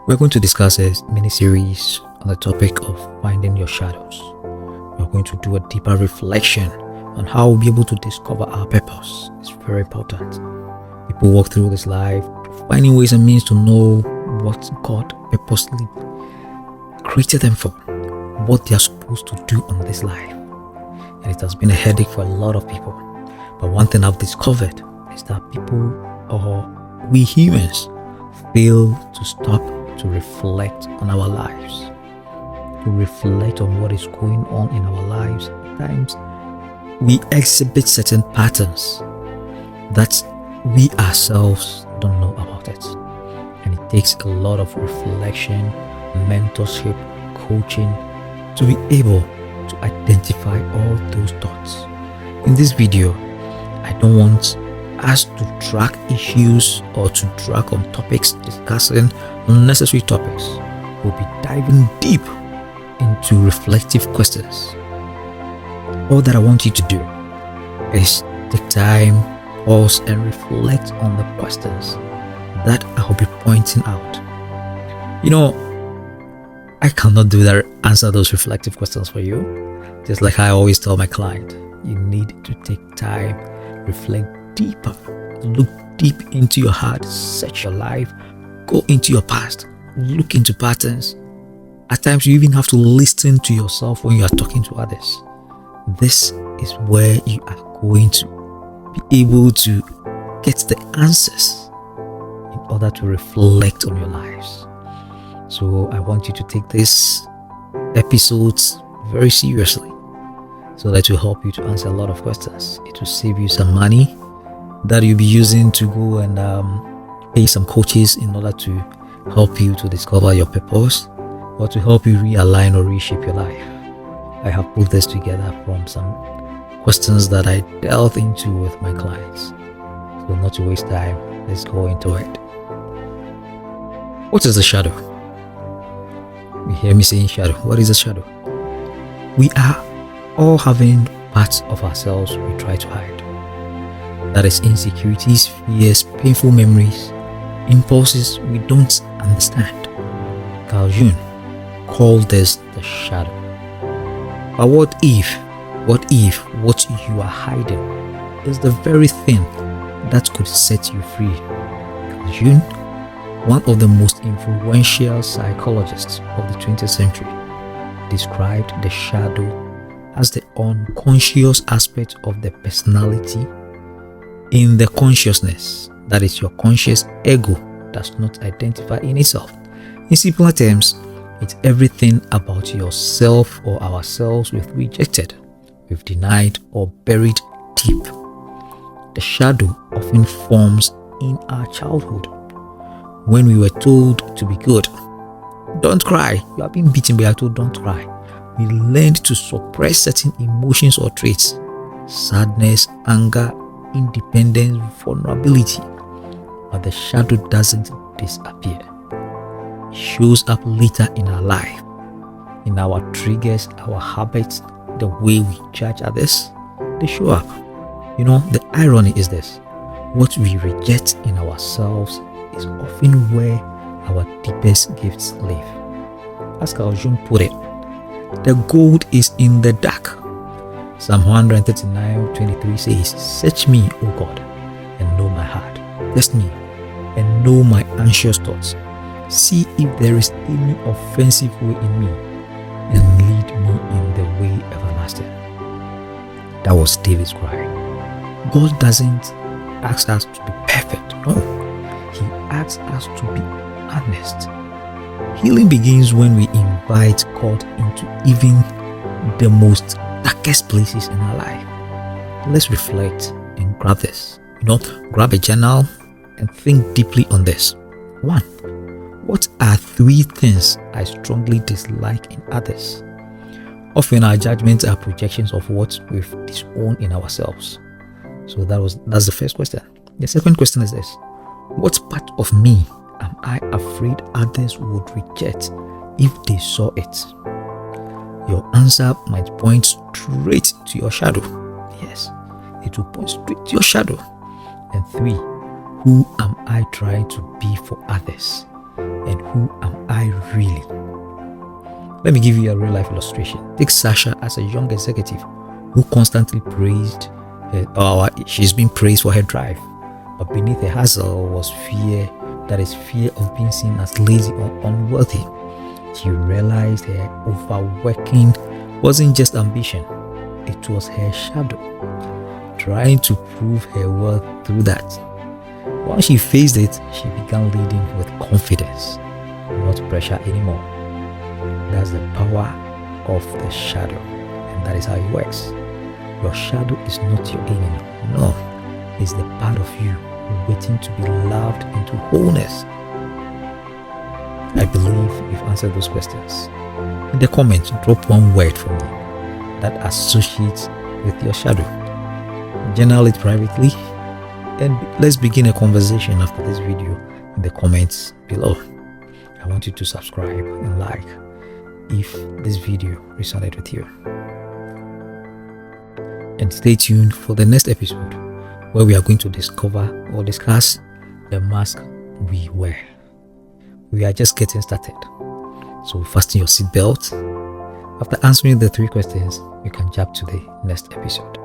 We're going to discuss a mini series on the topic of finding your shadows. We're going to do a deeper reflection on how we'll be able to discover our purpose. It's very important. People walk through this life finding ways and means to know what God purposely created them for, what they are supposed to do on this life. And it has been a headache for a lot of people. But one thing I've discovered is that people, or we humans, fail to stop to reflect on our lives, to reflect on what is going on in our lives. At times, we exhibit certain patterns that we ourselves don't know about it. And it takes a lot of reflection, mentorship, coaching to be able to identify all those thoughts. In this video, I don't want us to track issues or to drag on topics, discussing unnecessary topics. We'll be diving deep into reflective questions. All that I want you to do is take time, pause, and reflect on the questions that I'll be pointing out. I cannot do that, answer those reflective questions for you. Just like I always tell my client, you need to take time, reflect deeper, look deep into your heart, search your life, go into your past, look into patterns. At times you even have to listen to yourself when you are talking to others. This is where you are going to be able to get the answers in order to reflect on your lives. So I want you to take these episodes very seriously, so that will help you to answer a lot of questions. It will save you some money that you'll be using to go and pay some coaches in order to help you to discover your purpose, or to help you realign or reshape your life. I have put this together from some questions that I delve into with my clients. So not to waste time, let's go into it. What is a shadow? You hear me saying shadow. What is a shadow? We are all having parts of ourselves we try to hide. That is insecurities, fears, painful memories, impulses we don't understand. Carl Jung called this the shadow. But what if what you are hiding is the very thing that could set you free? Carl Jung, one of the most influential psychologists of the 20th century, described the shadow as the unconscious aspect of the personality in the consciousness, that is, your conscious ego does not identify in itself. In simpler terms, it's everything about yourself or ourselves we've rejected, we've denied, or buried deep. The shadow often forms in our childhood, when we were told to be good. Don't cry. You have been beaten, but you are told don't cry. We learned to suppress certain emotions or traits: sadness, anger, independence, vulnerability. But the shadow doesn't disappear. It shows up later in our life, in our triggers, our habits, the way we judge others. They show up. The irony is this: what we reject in ourselves is often where our deepest gifts live. As Carl Jung put it, the gold is in the dark. Psalm 139:23 says, "Search me, O God, and know my heart. Test me, and know my anxious thoughts. See if there is any offensive way in me, and lead me in the way everlasting." That was David's cry. God doesn't ask us to be perfect. No. He asks us to be honest. Healing begins when we invite God into even the most darkest places in our life. Let's reflect and grab this. Grab a journal and think deeply on this. 1. What are 3 things I strongly dislike in others? Often our judgments are projections of what we've disowned in ourselves. So that's the first question. The second question is this: what part of me am I afraid others would reject if they saw it? Your answer might point straight to your shadow. Yes, it will point straight to your shadow. And 3, who am I trying to be for others? And who am I really? Let me give you a real life illustration. Take Sasha as a young executive who constantly praised she's been praised for her drive, but beneath her hustle was fear, that is fear of being seen as lazy or unworthy. She realized her overworking wasn't just ambition, it was her shadow, trying to prove her worth through that. Once she faced it, she began leading with confidence, not pressure anymore. That's the power of the shadow, and that is how it works. Your shadow is not your enemy. No, it's the part of you waiting to be loved into wholeness. I believe you've answered those questions. In the comments, drop one word for me that associates with your shadow. Journal it privately, and let's begin a conversation after this video in the comments below. I want you to subscribe and like if this video resonated with you. And stay tuned for the next episode where we are going to discover or discuss the mask we wear. We are just getting started, so fasten your seatbelt. After answering the 3 questions, you can jump to the next episode.